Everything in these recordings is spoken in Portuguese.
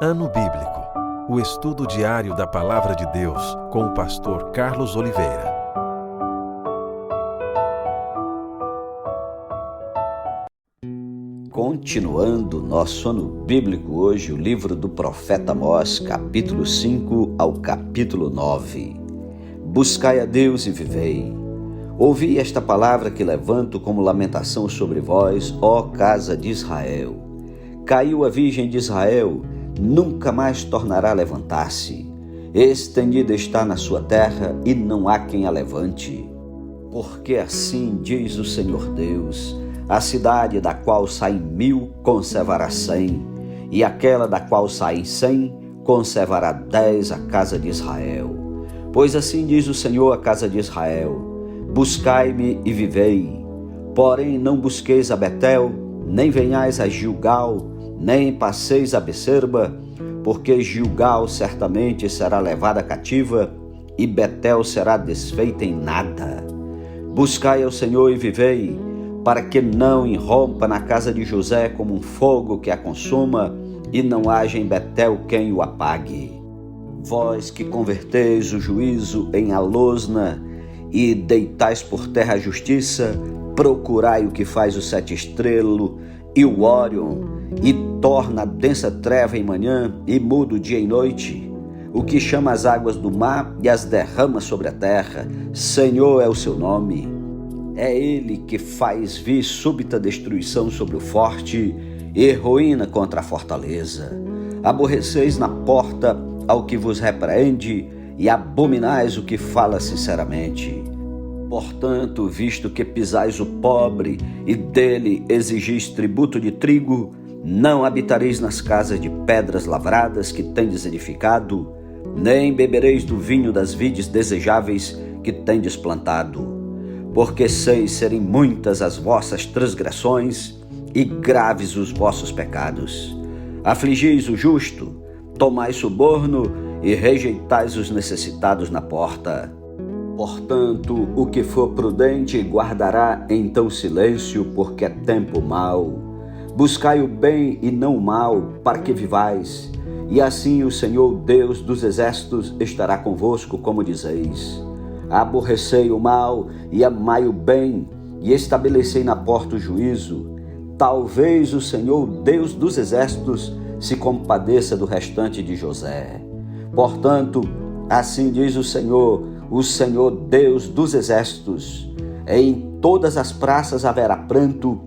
Ano Bíblico, o estudo diário da Palavra de Deus com o pastor Carlos Oliveira. Continuando nosso ano bíblico hoje, o livro do profeta Amós, capítulo 5 ao capítulo 9. Buscai a Deus e vivei. Ouvi esta palavra que levanto como lamentação sobre vós, ó casa de Israel. Caiu a virgem de Israel, nunca mais tornará a levantar-se. Estendida está na sua terra e não há quem a levante. Porque assim diz o Senhor Deus: a cidade da qual saem 1000 conservará 100, e aquela da qual saem 100 conservará 10 a casa de Israel. Pois assim diz o Senhor à casa de Israel: buscai-me e vivei. Porém não busqueis a Betel, nem venhais a Gilgal, nem passeis a Becerba, porque Gilgal certamente será levada cativa, e Betel será desfeita em nada. Buscai ao Senhor e vivei, para que não irrompa na casa de José como um fogo que a consuma, e não haja em Betel quem o apague. Vós que converteis o juízo em alosna, e deitais por terra a justiça, procurai o que faz o sete estrelo e o Órion, e torna a densa treva em manhã, e muda o dia em noite, o que chama as águas do mar e as derrama sobre a terra. Senhor é o seu nome. É ele que faz vir súbita destruição sobre o forte e ruína contra a fortaleza. Aborreceis na porta ao que vos repreende e abominais o que fala sinceramente. Portanto, visto que pisais o pobre e dele exigis tributo de trigo, não habitareis nas casas de pedras lavradas que tendes edificado, nem bebereis do vinho das vides desejáveis que tendes plantado. Porque sei serem muitas as vossas transgressões e graves os vossos pecados. Afligis o justo, tomais suborno e rejeitais os necessitados na porta. Portanto, o que for prudente guardará então silêncio, porque é tempo mau. Buscai o bem e não o mal, para que vivais, e assim o Senhor Deus dos exércitos estará convosco, como dizeis. Aborrecei o mal e amai o bem, e estabelecei na porta o juízo. Talvez o Senhor Deus dos exércitos se compadeça do restante de José. Portanto, assim diz o Senhor Deus dos exércitos: em todas as praças haverá pranto,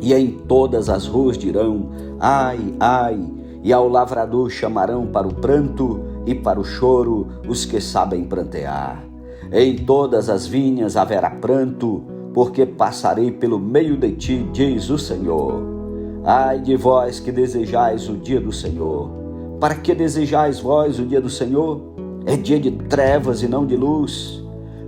e em todas as ruas dirão: ai, ai, e ao lavrador chamarão para o pranto e para o choro os que sabem prantear. Em todas as vinhas haverá pranto, porque passarei pelo meio de ti, diz o Senhor. Ai de vós que desejais o dia do Senhor. Para que desejais vós o dia do Senhor? É dia de trevas e não de luz.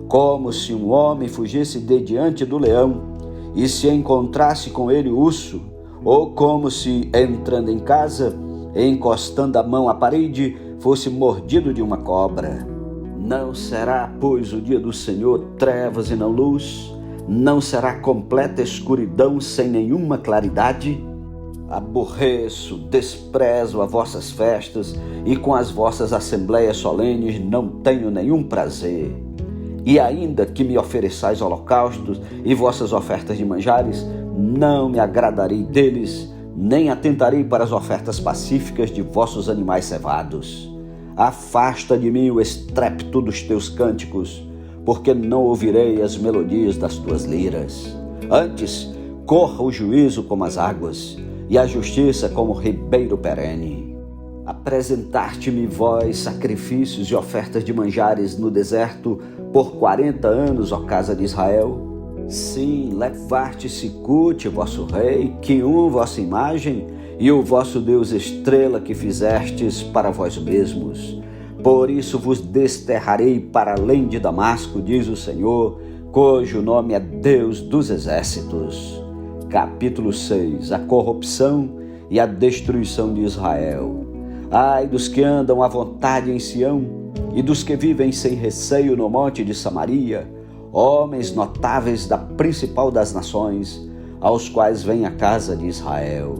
Como se um homem fugisse de diante do leão e se encontrasse com ele o urso, ou como se, entrando em casa, encostando a mão à parede, fosse mordido de uma cobra. Não será, pois, o dia do Senhor trevas e não luz? Não será completa escuridão sem nenhuma claridade? Aborreço, desprezo as vossas festas, e com as vossas assembleias solenes não tenho nenhum prazer. E ainda que me ofereçais holocaustos e vossas ofertas de manjares, não me agradarei deles, nem atentarei para as ofertas pacíficas de vossos animais cevados. Afasta de mim o estrépito dos teus cânticos, porque não ouvirei as melodias das tuas liras. Antes, corra o juízo como as águas, e a justiça como ribeiro perene. Apresentar-te-me vós sacrifícios e ofertas de manjares no deserto por 40 anos, ó casa de Israel? Sim, levar-te Sicute, vosso rei, Quium, vossa imagem, e o vosso Deus estrela que fizestes para vós mesmos. Por isso vos desterrarei para além de Damasco, diz o Senhor, cujo nome é Deus dos exércitos. Capítulo 6. A corrupção e a destruição de Israel. Ai dos que andam à vontade em Sião, e dos que vivem sem receio no monte de Samaria, homens notáveis da principal das nações, aos quais vem a casa de Israel.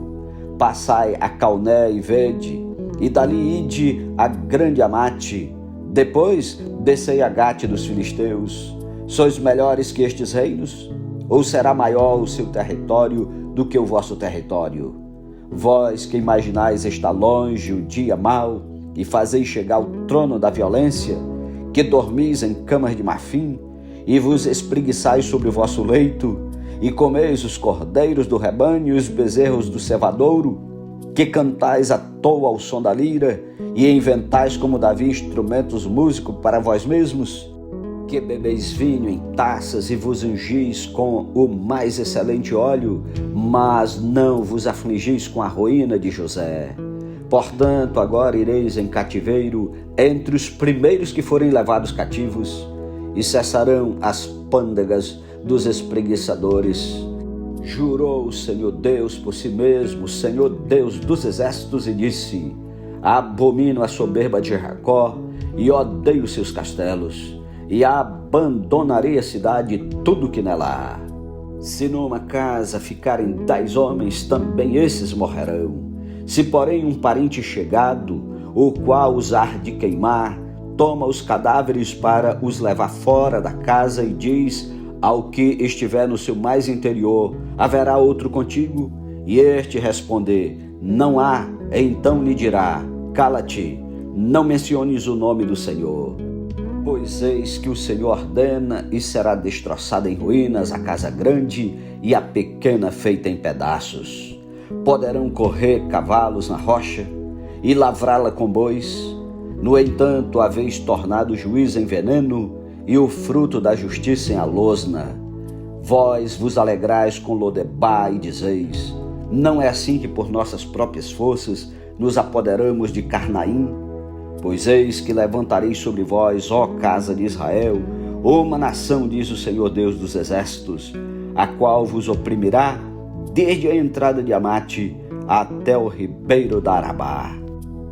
Passai a Calné e vede, e dali ide a grande Amate. Depois descei a Gate dos filisteus. Sois melhores que estes reinos? Ou será maior o seu território do que o vosso território? Vós que imaginais estar longe o dia mau e fazeis chegar ao trono da violência, que dormis em camas de marfim e vos espreguiçais sobre o vosso leito, e comeis os cordeiros do rebanho e os bezerros do cevadouro, que cantais à toa ao som da lira e inventais como Davi instrumentos músicos para vós mesmos, que bebeis vinho em taças e vos ungis com o mais excelente óleo, mas não vos afligis com a ruína de José. Portanto, agora ireis em cativeiro entre os primeiros que forem levados cativos, e cessarão as pândegas dos espreguiçadores. Jurou o Senhor Deus por si mesmo, o Senhor Deus dos exércitos, e disse: abomino a soberba de Jacó e odeio seus castelos, e abandonarei a cidade e tudo que nela há. Se numa casa ficarem 10 homens, também esses morrerão. Se porém um parente chegado, o qual os há de queimar, toma os cadáveres para os levar fora da casa e diz ao que estiver no seu mais interior: haverá outro contigo? E este responder: não há, então lhe dirá: cala-te, não menciones o nome do Senhor. Pois eis que o Senhor ordena, e será destroçada em ruínas a casa grande e a pequena feita em pedaços. Poderão correr cavalos na rocha e lavrá-la com bois. No entanto, haveis tornado o juízo em veneno e o fruto da justiça em alosna. Vós vos alegrais com Lodebá e dizeis: não é assim que por nossas próprias forças nos apoderamos de Carnaim? Pois eis que levantarei sobre vós, ó casa de Israel, uma nação, diz o Senhor Deus dos exércitos, a qual vos oprimirá desde a entrada de Amate até o ribeiro da Arabá.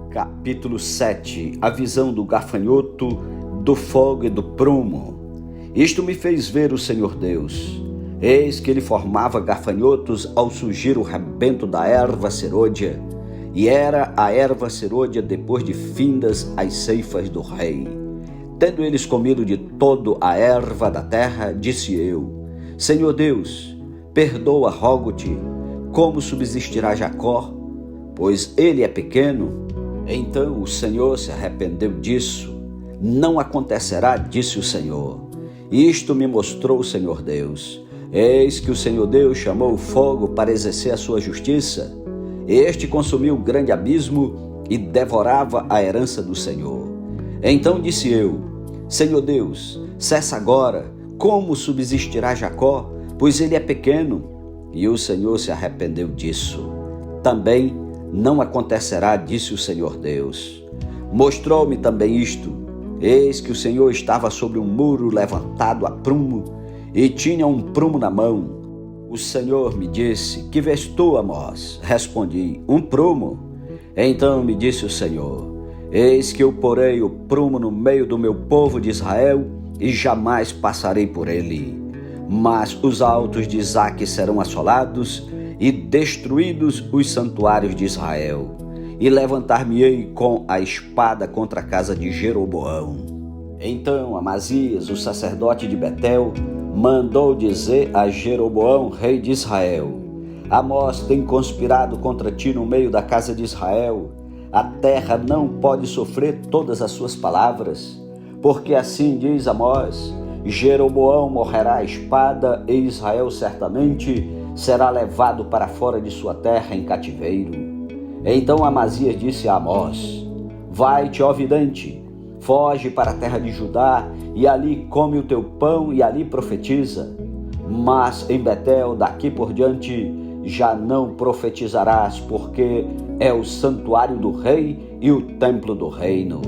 Capítulo 7. A visão do gafanhoto, do fogo e do prumo. Isto me fez ver o Senhor Deus. Eis que ele formava gafanhotos ao surgir o rebento da erva serôdia, e era a erva serôdia depois de findas as ceifas do rei. Tendo eles comido de todo a erva da terra, disse eu: Senhor Deus, perdoa, rogo-te, como subsistirá Jacó? Pois ele é pequeno. Então o Senhor se arrependeu disso. Não acontecerá, disse o Senhor. Isto me mostrou o Senhor Deus. Eis que o Senhor Deus chamou o fogo para exercer a sua justiça. Este consumiu o grande abismo e devorava a herança do Senhor. Então disse eu: Senhor Deus, cessa agora, como subsistirá Jacó? Pois ele é pequeno. E o Senhor se arrependeu disso. Também não acontecerá, disse o Senhor Deus. Mostrou-me também isto: eis que o Senhor estava sobre um muro levantado a prumo, e tinha um prumo na mão. O Senhor me disse: que vês tu, Amós? Respondi: um prumo. Então me disse o Senhor: eis que eu porei o prumo no meio do meu povo de Israel, e jamais passarei por ele. Mas os altos de Isaque serão assolados, e destruídos os santuários de Israel. E levantar-me-ei com a espada contra a casa de Jeroboão. Então Amazias, o sacerdote de Betel, mandou dizer a Jeroboão, rei de Israel: Amós tem conspirado contra ti no meio da casa de Israel. A terra não pode sofrer todas as suas palavras, porque assim diz Amós: Jeroboão morrerá à espada, e Israel certamente será levado para fora de sua terra em cativeiro. Então Amazias disse a Amós: vai-te, ó vidente, foge para a terra de Judá, e ali come o teu pão e ali profetiza. Mas em Betel, daqui por diante, já não profetizarás, porque é o santuário do rei e o templo do reino.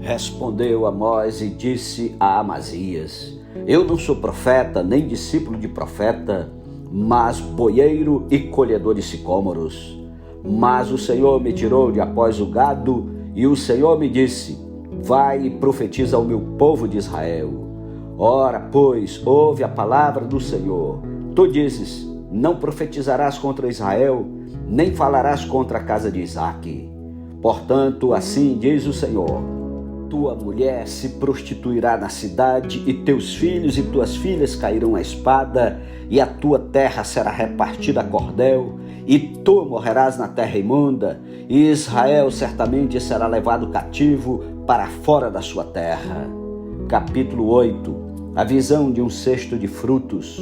Respondeu Amós e disse a Amazias: eu não sou profeta, nem discípulo de profeta, mas boieiro e colhedor de sicômoros. Mas o Senhor me tirou de após o gado, e o Senhor me disse: vai e profetiza ao meu povo de Israel. Ora, pois, ouve a palavra do Senhor. Tu dizes: não profetizarás contra Israel, nem falarás contra a casa de Isaque. Portanto, assim diz o Senhor: tua mulher se prostituirá na cidade, e teus filhos e tuas filhas cairão à espada, e a tua terra será repartida a cordel, e tu morrerás na terra imunda, e Israel certamente será levado cativo para fora da sua terra. Capítulo 8. A visão de um cesto de frutos.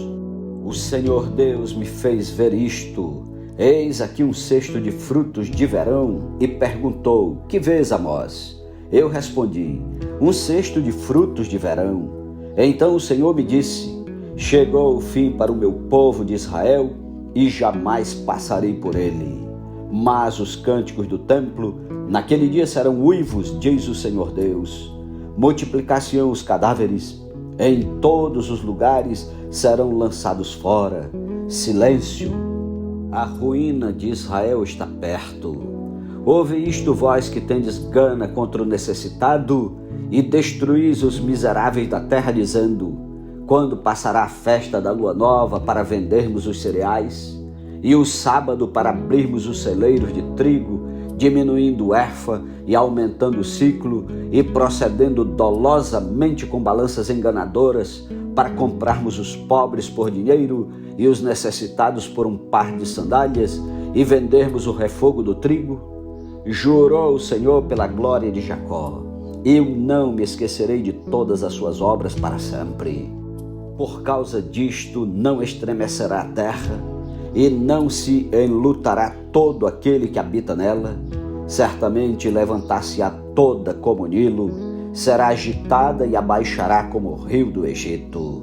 O Senhor Deus me fez ver isto. Eis aqui um cesto de frutos de verão, e perguntou: que vês, Amós? Eu respondi: um cesto de frutos de verão. Então o Senhor me disse: chegou o fim para o meu povo de Israel, e jamais passarei por ele. Mas os cânticos do templo, naquele dia serão uivos, diz o Senhor Deus. Multiplicar-se-ão os cadáveres, em todos os lugares serão lançados fora. Silêncio, a ruína de Israel está perto. Ouve isto, vós que tendes gana contra o necessitado, e destruís os miseráveis da terra, dizendo: quando passará a festa da lua nova para vendermos os cereais, e o sábado para abrirmos os celeiros de trigo, diminuindo o efa e aumentando o ciclo, e procedendo dolosamente com balanças enganadoras, para comprarmos os pobres por dinheiro e os necessitados por um par de sandálias, e vendermos o refogo do trigo? Jurou o Senhor pela glória de Jacó: eu não me esquecerei de todas as suas obras para sempre. Por causa disto não estremecerá a terra, e não se enlutará todo aquele que habita nela. Certamente levantar-se-á toda como o Nilo, será agitada e abaixará como o rio do Egito.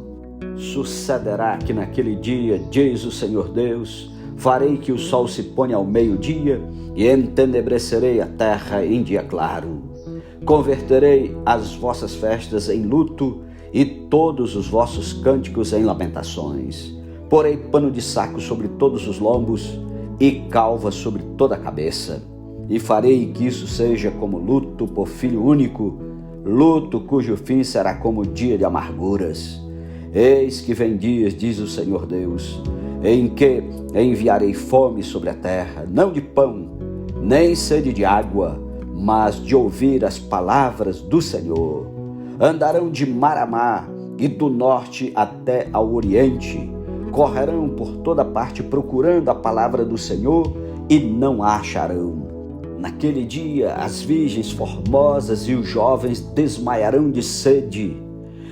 Sucederá que naquele dia, diz o Senhor Deus, farei que o sol se ponha ao meio-dia, e entenebrecerei a terra em dia claro. Converterei as vossas festas em luto, e todos os vossos cânticos em lamentações. Porei pano de saco sobre todos os lombos, e calva sobre toda a cabeça. E farei que isso seja como luto por filho único, luto cujo fim será como dia de amarguras. Eis que vem dias, diz o Senhor Deus, em que enviarei fome sobre a terra, não de pão, nem sede de água, mas de ouvir as palavras do Senhor. Andarão de mar a mar, e do norte até ao oriente. Correrão por toda parte procurando a palavra do Senhor, e não a acharão. Naquele dia as virgens formosas e os jovens desmaiarão de sede.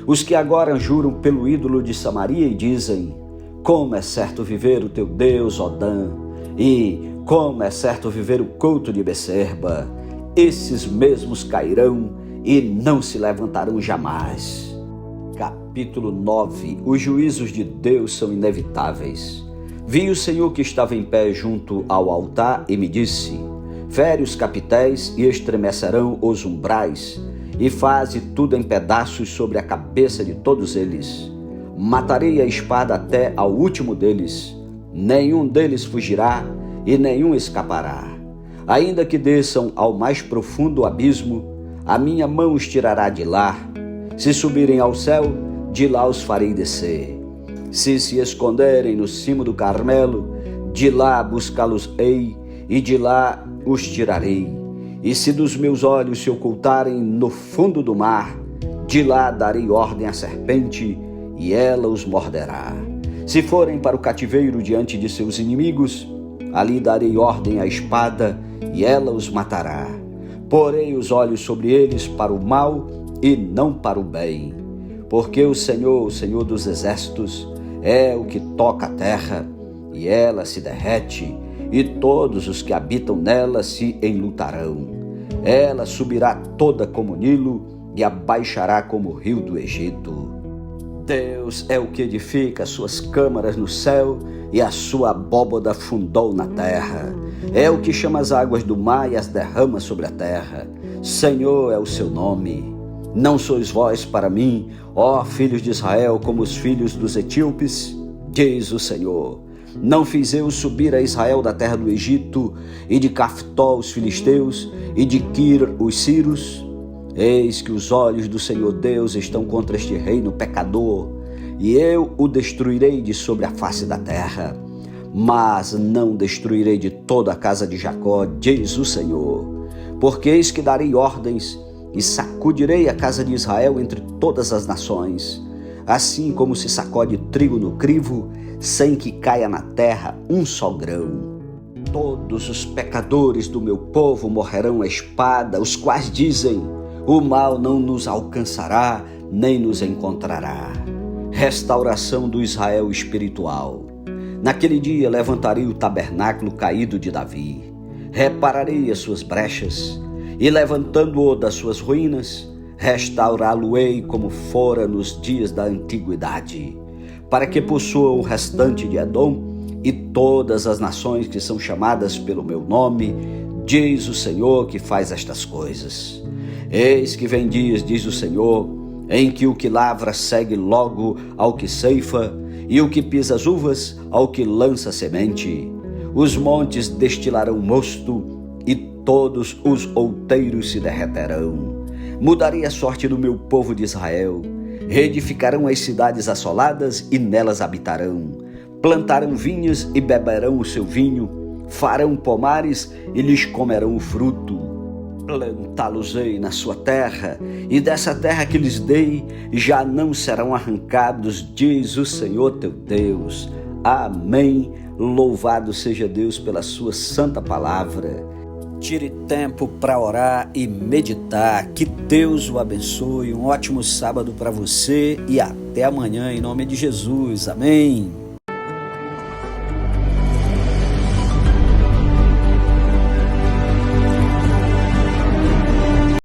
Os que agora juram pelo ídolo de Samaria e dizem: como é certo viver o teu Deus, Odã, e como é certo viver o culto de Becerba. Esses mesmos cairão e não se levantarão jamais. Capítulo 9. Os juízos de Deus são inevitáveis. Vi o Senhor que estava em pé junto ao altar e me disse: fere os capitéis e estremecerão os umbrais, e faze tudo em pedaços sobre a cabeça de todos eles. Matarei a espada até ao último deles, nenhum deles fugirá e nenhum escapará. Ainda que desçam ao mais profundo abismo, a minha mão os tirará de lá. Se subirem ao céu, de lá os farei descer. Se se esconderem no cimo do Carmelo, de lá buscá-los-ei, e de lá os tirarei. E se dos meus olhos se ocultarem no fundo do mar, de lá darei ordem à serpente, e ela os morderá. Se forem para o cativeiro diante de seus inimigos, ali darei ordem à espada, e ela os matará. Porei os olhos sobre eles para o mal e não para o bem. Porque o Senhor dos exércitos, é o que toca a terra, e ela se derrete, e todos os que habitam nela se enlutarão. Ela subirá toda como o Nilo, e abaixará como o rio do Egito. Deus é o que edifica as suas câmaras no céu, e a sua abóboda fundou na terra. É o que chama as águas do mar e as derrama sobre a terra. Senhor é o seu nome. Não sois vós para mim, ó filhos de Israel, como os filhos dos etíopes? Diz o Senhor. Não fiz eu subir a Israel da terra do Egito, e de Caftó os filisteus, e de Quir os sírios? Eis que os olhos do Senhor Deus estão contra este reino pecador, e eu o destruirei de sobre a face da terra. Mas não destruirei de toda a casa de Jacó, diz o Senhor, Porque eis que darei ordens e sacudirei a casa de Israel entre todas as nações, assim como se sacode trigo no crivo, sem que caia na terra um só grão. Todos os pecadores do meu povo morrerão à espada, os quais dizem: o mal não nos alcançará, nem nos encontrará. Restauração do Israel espiritual. Naquele dia levantarei o tabernáculo caído de Davi, repararei as suas brechas, e levantando-o das suas ruínas, restaurá-lo-ei como fora nos dias da antiguidade, para que possua o restante de Edom e todas as nações que são chamadas pelo meu nome, diz o Senhor que faz estas coisas. Eis que vem dias, diz o Senhor, em que o que lavra segue logo ao que ceifa, e o que pisa as uvas ao que lança semente. Os montes destilarão mosto, e todos os outeiros se derreterão. Mudarei a sorte do meu povo de Israel. Reedificarão as cidades assoladas e nelas habitarão. Plantarão vinhas e beberão o seu vinho. Farão pomares e lhes comerão o fruto. Plantá-los-ei na sua terra, e dessa terra que lhes dei já não serão arrancados, diz o Senhor teu Deus. Amém. Louvado seja Deus pela sua santa palavra. Tire tempo para orar e meditar. Que Deus o abençoe. Um ótimo sábado para você e até amanhã em nome de Jesus. Amém.